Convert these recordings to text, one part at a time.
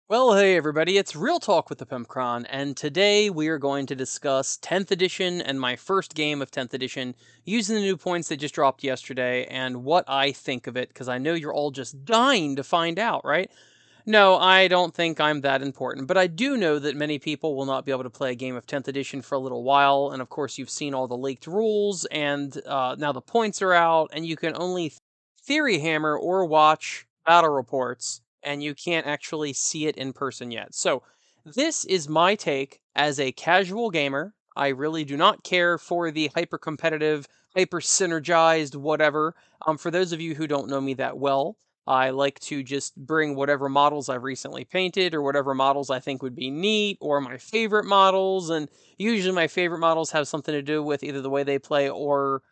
Well, hey everybody, it's Real Talk with the Pimpcron, and today we are going to discuss 10th edition and my first game of 10th edition using the new points that just dropped yesterday and what I think of it, because I know you're all just dying to find out, right? No, I don't think I'm that important, but I do know that many people will not be able to play a game of 10th edition for a little while, and of course you've seen all the leaked rules, and now the points are out, and you can only theory hammer or watch battle reports, and you can't actually see it in person yet. So, this is my take as a casual gamer. I really do not care for the hyper competitive, hyper synergized, whatever. For those of you who don't know me that well, I like to just bring whatever models I've recently painted or whatever models I think would be neat or my favorite models. And usually my favorite models have something to do with either the way they play or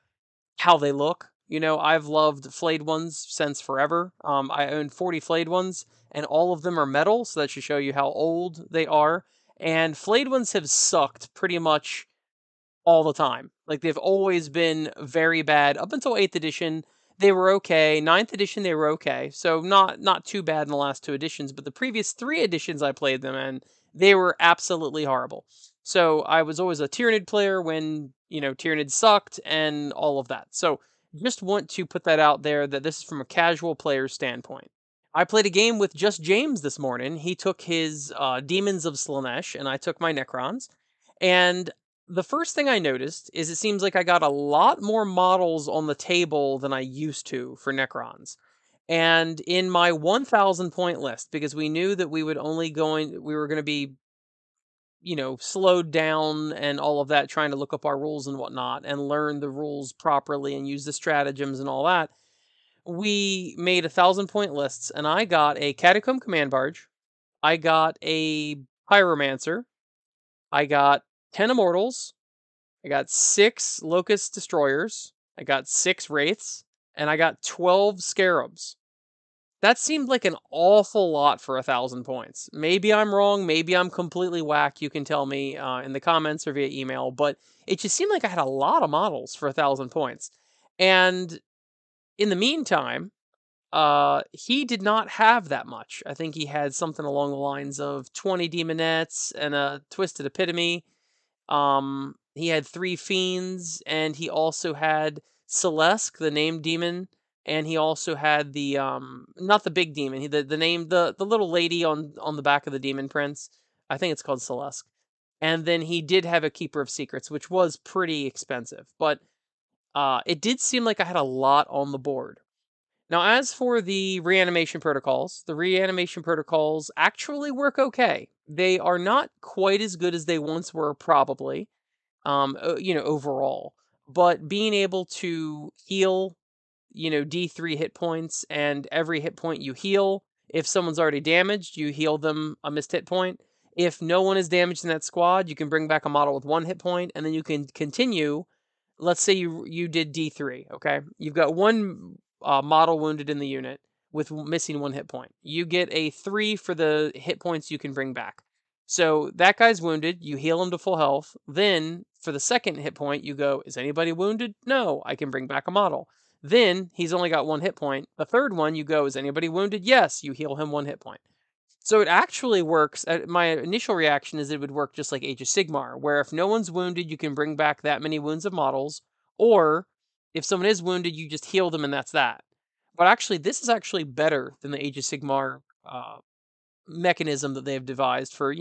how they look. You know, I've loved flayed ones since forever. I own 40 flayed ones, and all of them are metal, so that should show you how old they are. And flayed ones have sucked pretty much all the time. Like they've always been very bad up until 8th edition. They were okay. Ninth edition they were okay. So not too bad in the last two editions, but the previous 3 editions I played them in, they were absolutely horrible. So I was always a Tyranid player when, Tyranid sucked and all of that. So just want to put that out there that this is from a casual player's standpoint. I played a game with just James this morning. He took his Demons of Slanesh, and I took my Necrons. And the first thing I noticed is it seems like I got a lot more models on the table than I used to for Necrons. And in my 1000 point list, because we knew that we were going to be, slowed down and all of that, trying to look up our rules and whatnot and learn the rules properly and use the stratagems and all that. We made 1000 point lists, and I got a Catacomb Command Barge. I got a Pyromancer. I got 10 Immortals. I got 6 Locust Destroyers, I got 6 Wraiths, and I got 12 Scarabs. That seemed like an awful lot for 1000 points. Maybe I'm wrong, maybe I'm completely whack. You can tell me in the comments or via email, but it just seemed like I had a lot of models for 1000 points. And in the meantime, he did not have that much. I think he had something along the lines of 20 Demonettes and a Twisted Epitome. He had 3 fiends, and he also had Celeste, the named demon, and he also had the not the big demon, the little lady on the back of the demon prince. I think it's called Celeste. And then he did have a Keeper of Secrets, which was pretty expensive, but it did seem like I had a lot on the board. Now, as for the reanimation protocols actually work okay. They are not quite as good as they once were, probably, overall. But being able to heal, D3 hit points, and every hit point you heal, if someone's already damaged, you heal them a missed hit point. If no one is damaged in that squad, you can bring back a model with 1 hit point, and then you can continue. Let's say you did D3, okay? You've got one model wounded in the unit with missing 1 hit point. You get a 3 for the hit points you can bring back. So that guy's wounded, you heal him to full health. Then for the second hit point, you go, is anybody wounded? No, I can bring back a model. Then he's only got 1 hit point. The third one, you go, is anybody wounded? Yes, you heal him 1 hit point. So it actually works. My initial reaction is it would work just like Age of Sigmar, where if no one's wounded, you can bring back that many wounds of models, or if someone is wounded, you just heal them and that's that. But actually, this is actually better than the Age of Sigmar mechanism that they have devised for,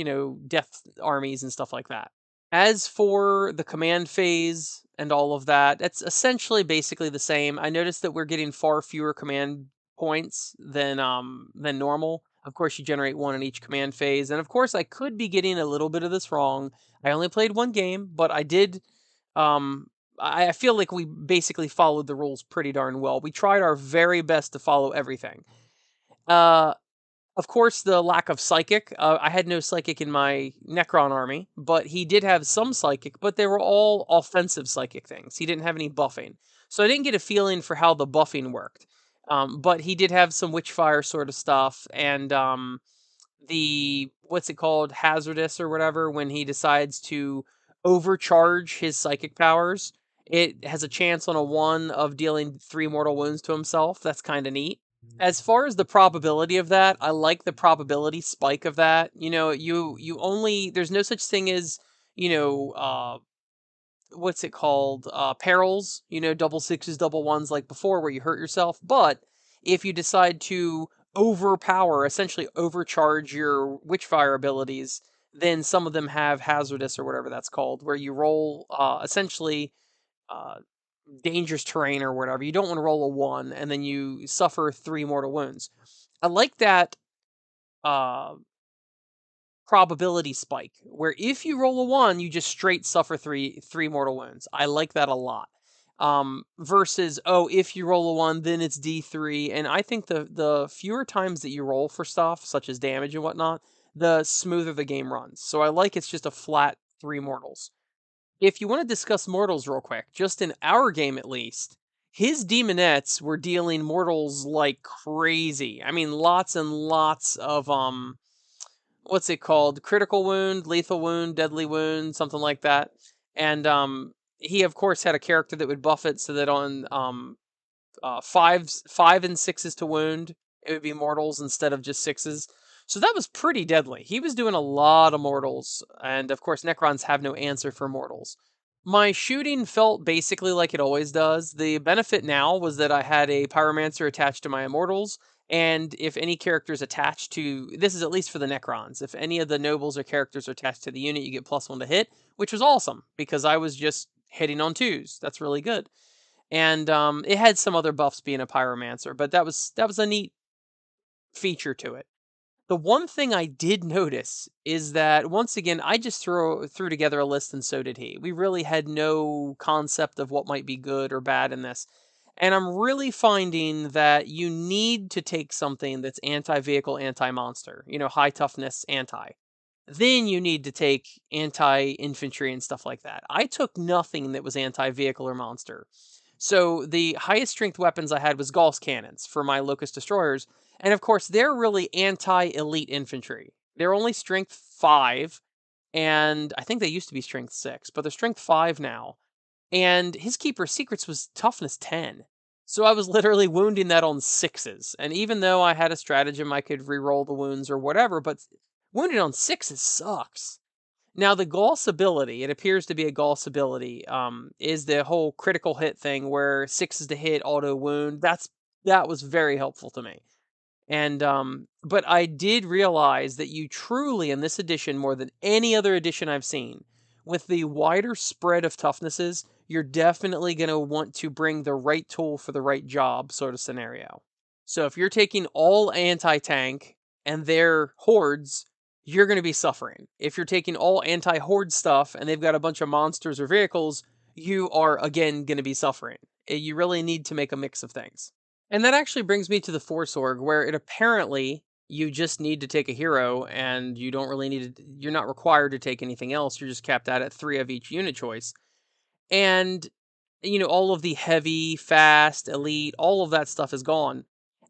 death armies and stuff like that. As for the command phase and all of that, that's essentially basically the same. I noticed that we're getting far fewer command points than normal. Of course, you generate 1 in each command phase, and of course, I could be getting a little bit of this wrong. I only played 1 game, but I did. I feel like we basically followed the rules pretty darn well. We tried our very best to follow everything. Uh, of course, the lack of psychic. I had no psychic in my Necron army, but he did have some psychic, but they were all offensive psychic things. He didn't have any buffing. So I didn't get a feeling for how the buffing worked. But he did have some Witchfire sort of stuff, and what's it called? Hazardous or whatever, when he decides to overcharge his psychic powers. It has a chance on a 1 of dealing 3 mortal wounds to himself. That's kind of neat. As far as the probability of that, I like the probability spike of that. You only there's no such thing as, you know, what's it called? Perils, double sixes, double ones like before where you hurt yourself. But if you decide to overpower, essentially overcharge your Witchfire abilities, then some of them have hazardous or whatever that's called, where you roll essentially uh, dangerous terrain or whatever. You don't want to roll a one and then you suffer three mortal wounds. I like that uh, probability spike where if you roll a one, you just straight suffer three mortal wounds. I like that a lot. Versus, oh, if you roll a one, then it's D3. And I think the fewer times that you roll for stuff, such as damage and whatnot, the smoother the game runs. So I like it's just a flat three mortals. If you want to discuss mortals real quick, just in our game at least, his demonettes were dealing mortals like crazy. I mean, lots and lots of what's it called? Critical wound, lethal wound, deadly wound, something like that. And he of course had a character that would buff it so that on five and sixes to wound, it would be mortals instead of just sixes. So that was pretty deadly. He was doing a lot of mortals, and of course Necrons have no answer for mortals. My shooting felt basically like it always does. The benefit now was that I had a pyromancer attached to my immortals, and if any characters attached to this is at least for the Necrons, if any of the nobles or characters are attached to the unit, you get +1 to hit, which was awesome because I was just hitting on twos. That's really good. And it had some other buffs being a pyromancer, but that was a neat feature to it. The one thing I did notice is that once again, I just threw together a list and so did he. We really had no concept of what might be good or bad in this. And I'm really finding that you need to take something that's anti-vehicle, anti-monster, high toughness, anti. Then you need to take anti-infantry and stuff like that. I took nothing that was anti-vehicle or monster. So the highest strength weapons I had was Gauss cannons for my Locust destroyers, and of course they're really anti-elite infantry. They're only strength 5, and I think they used to be strength 6, but they're strength 5 now. And his Keeper of Secrets was toughness 10. So I was literally wounding that on sixes. And even though I had a stratagem I could re-roll the wounds or whatever, but wounded on sixes sucks. Now, the Gauss ability, it appears to be a Gauss ability, is the whole critical hit thing where sixes to hit, auto wound. That was very helpful to me. And but I did realize that you truly, in this edition, more than any other edition I've seen, with the wider spread of toughnesses, you're definitely going to want to bring the right tool for the right job sort of scenario. So if you're taking all anti-tank and they're hordes, you're going to be suffering. If you're taking all anti-horde stuff and they've got a bunch of monsters or vehicles, you are again going to be suffering. You really need to make a mix of things. And that actually brings me to the Force Org, where it apparently you just need to take a hero and you don't really need to, you're not required to take anything else. You're just capped out at 3 of each unit choice. And, all of the heavy, fast, elite, all of that stuff is gone.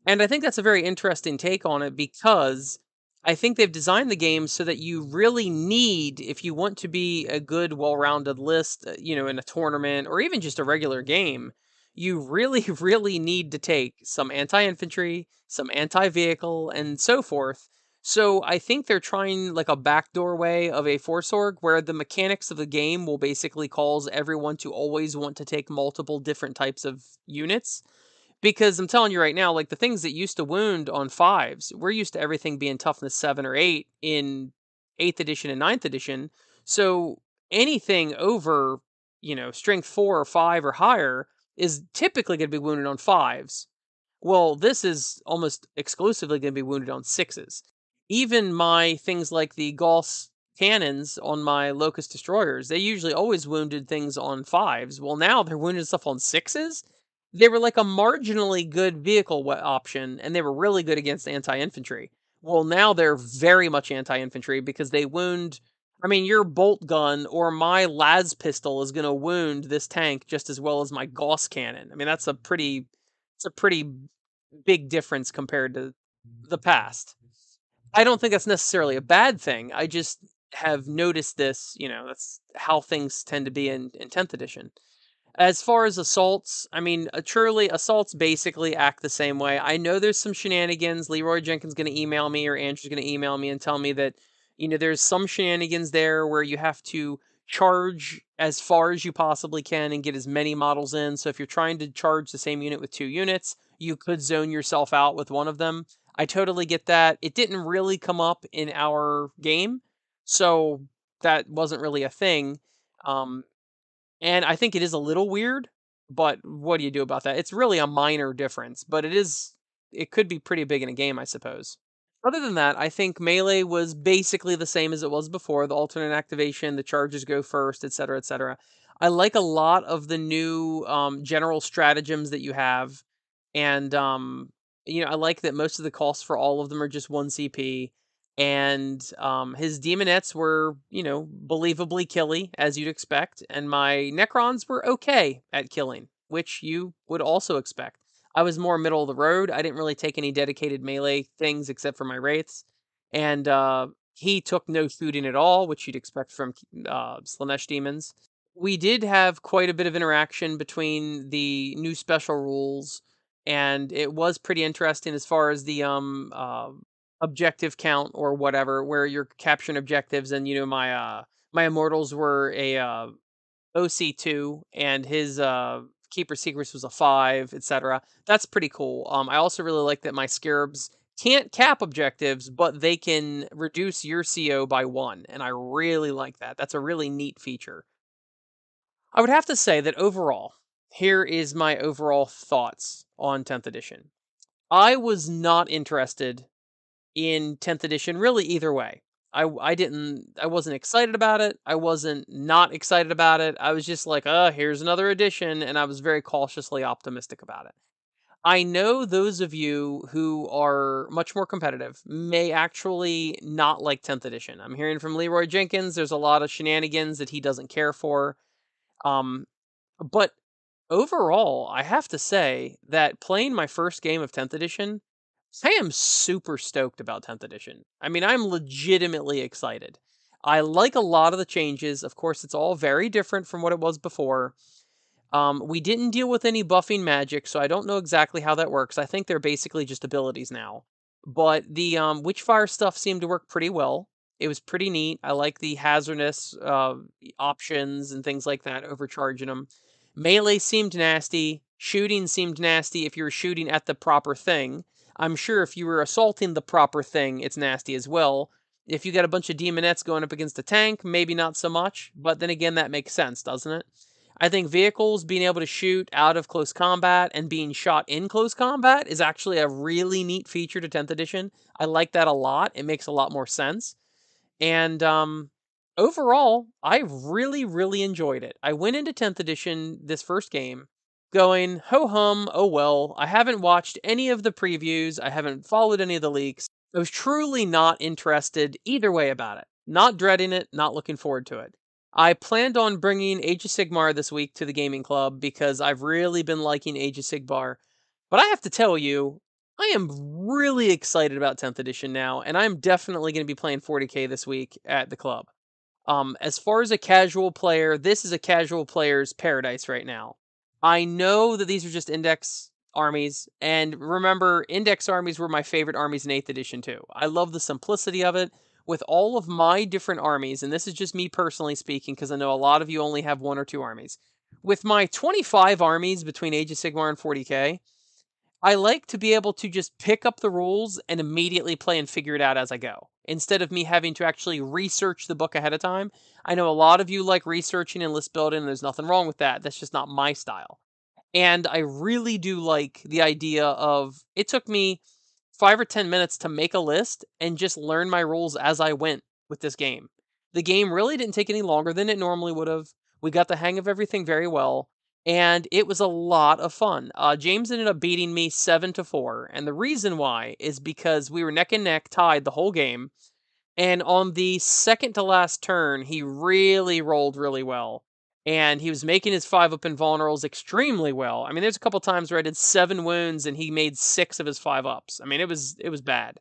And I think that's a very interesting take on it because I think they've designed the game so that you really need, if you want to be a good, well rounded list, in a tournament or even just a regular game, you really, really need to take some anti infantry, some anti vehicle, and so forth. So I think they're trying like a backdoor way of a Force Org where the mechanics of the game will basically cause everyone to always want to take multiple different types of units. Because I'm telling you right now, like the things that used to wound on fives, we're used to everything being toughness 7 or 8 in 8th edition and 9th edition. So anything over, strength 4 or 5 or higher is typically going to be wounded on fives. Well, this is almost exclusively going to be wounded on sixes. Even my things like the Gauss cannons on my Locust destroyers, they usually always wounded things on fives. Well, now they're wounded stuff on sixes. They were like a marginally good vehicle option, and they were really good against anti-infantry. Well, now they're very much anti-infantry because they wound. I mean, your bolt gun or my las pistol is going to wound this tank just as well as my Gauss cannon. I mean, it's a pretty big difference compared to the past. I don't think that's necessarily a bad thing. I just have noticed this, that's how things tend to be in 10th edition. As far as assaults, I mean, truly, assaults basically act the same way. I know there's some shenanigans. Leroy Jenkins going to email me, or Andrew's going to email me and tell me that, there's some shenanigans there where you have to charge as far as you possibly can and get as many models in. So if you're trying to charge the same unit with 2 units, you could zone yourself out with one of them. I totally get that. It didn't really come up in our game, so that wasn't really a thing. Um, and I think it is a little weird, but what do you do about that? It's really a minor difference, but it could be pretty big in a game, I suppose. Other than that, I think Melee was basically the same as it was before. The alternate activation, the charges go first, etc., etc. I like a lot of the new general stratagems that you have, and I like that most of the costs for all of them are just 1 CP. And his demonettes were, believably killy, as you'd expect, and my Necrons were okay at killing, which you would also expect. I was more middle of the road. I didn't really take any dedicated melee things except for my wraiths, and he took no shooting at all, which you'd expect from Slanesh demons. We did have quite a bit of interaction between the new special rules, and it was pretty interesting as far as the objective count or whatever, where you're capturing objectives, and my immortals were a OC2, and his Keeper Secrets was a 5, etc. That's pretty cool. I also really like that my scarabs can't cap objectives, but they can reduce your CO by 1, and I really like that. That's a really neat feature. I would have to say that overall, here is my overall thoughts on 10th edition. I was not interested in 10th edition really either way. I wasn't excited about it. I wasn't not excited about it. I was just like, here's another edition, and I was very cautiously optimistic about it. I know those of you who are much more competitive may actually not like 10th edition. I'm hearing from Leroy Jenkins there's a lot of shenanigans that he doesn't care for. Um, but overall, I have to say that playing my first game of 10th edition, I am super stoked about 10th edition. I mean, I'm legitimately excited. I like a lot of the changes. Of course, it's all very different from what it was before. We didn't deal with any buffing magic, so I don't know exactly how that works. I think they're basically just abilities now. But the Witchfire stuff seemed to work pretty well. It was pretty neat. I like the hazardous options and things like that, overcharging them. Melee seemed nasty. Shooting seemed nasty if you were shooting at the proper thing. I'm sure if you were assaulting the proper thing, it's nasty as well. If you got a bunch of demonettes going up against a tank, maybe not so much. But then again, that makes sense, doesn't it? I think vehicles being able to shoot out of close combat and being shot in close combat is actually a really neat feature to 10th edition. I like that a lot. It makes a lot more sense. And overall, I really, really enjoyed it. I went into 10th edition, this first game, going, ho hum, oh well. I haven't watched any of the previews, I haven't followed any of the leaks. I was truly not interested either way about it. Not dreading it, not looking forward to it. I planned on bringing Age of Sigmar this week to the gaming club because I've really been liking Age of Sigmar. But I have to tell you, I am really excited about 10th edition now, and I'm definitely going to be playing 40k this week at the club. As far as a casual player, this is a casual player's paradise right now. I know that these are just index armies, and remember, index armies were my favorite armies in 8th edition too. I love the simplicity of it. With all of my different armies, and this is just me personally speaking, because I know a lot of you only have 1 or 2 armies. With my 25 armies between Age of Sigmar and 40k, I like to be able to just pick up the rules and immediately play and figure it out as I go, instead of me having to actually research the book ahead of time. I know a lot of you like researching and list building, and there's nothing wrong with that. That's just not my style. And I really do like the idea of it took me 5 or 10 minutes to make a list and just learn my rules as I went with this game. The game really didn't take any longer than it normally would have. We got the hang of everything very well, and it was a lot of fun. James ended up beating me 7-4, and the reason why is because we were neck and neck, tied the whole game. And on the second to last turn, he really rolled really well. And he was making his 5-up invulnerables extremely well. I mean, there's a couple times where I did 7 wounds and he made 6 of his 5-ups. I mean, it was bad.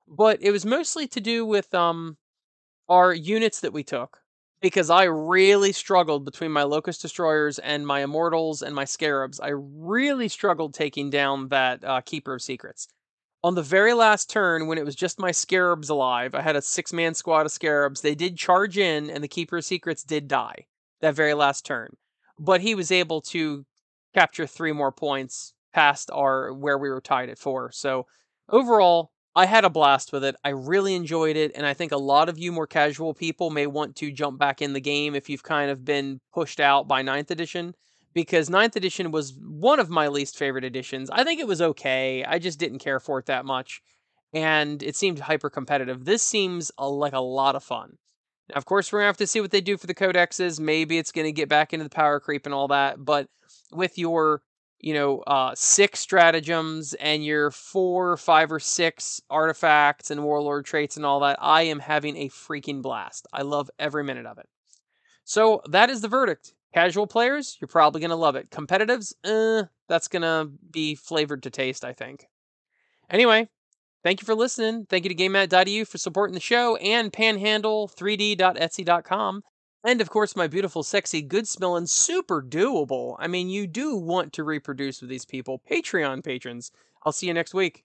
But it was mostly to do with our units that we took. because I really struggled between my Locust Destroyers and my Immortals and my Scarabs. I really struggled taking down that Keeper of Secrets. On the very last turn, when it was just my Scarabs alive, I had a 6-man squad of Scarabs. They did charge in, and the Keeper of Secrets did die that very last turn. But he was able to capture 3 more points past our where we were tied at 4. So overall, I had a blast with it. I really enjoyed it, and I think a lot of you more casual people may want to jump back in the game if you've kind of been pushed out by Ninth Edition, because Ninth Edition was one of my least favorite editions. I think it was okay. I just didn't care for it that much, and it seemed hyper competitive. This seems like a lot of fun. Now, of course, we're gonna have to see what they do for the codexes. Maybe it's gonna get back into the power creep and all that. But with your, 6 stratagems and your 4, 5, or 6 artifacts and warlord traits and all that, I am having a freaking blast. I love every minute of it. So that is the verdict. Casual players, you're probably gonna love it. Competitives, that's gonna be flavored to taste, I think. Anyway, thank you for listening. Thank you to GameMat.eu for supporting the show and panhandle3d.etsy.com. And of course, my beautiful, sexy, good smelling, super doable. I mean, you do want to reproduce with these people. Patreon patrons. I'll see you next week.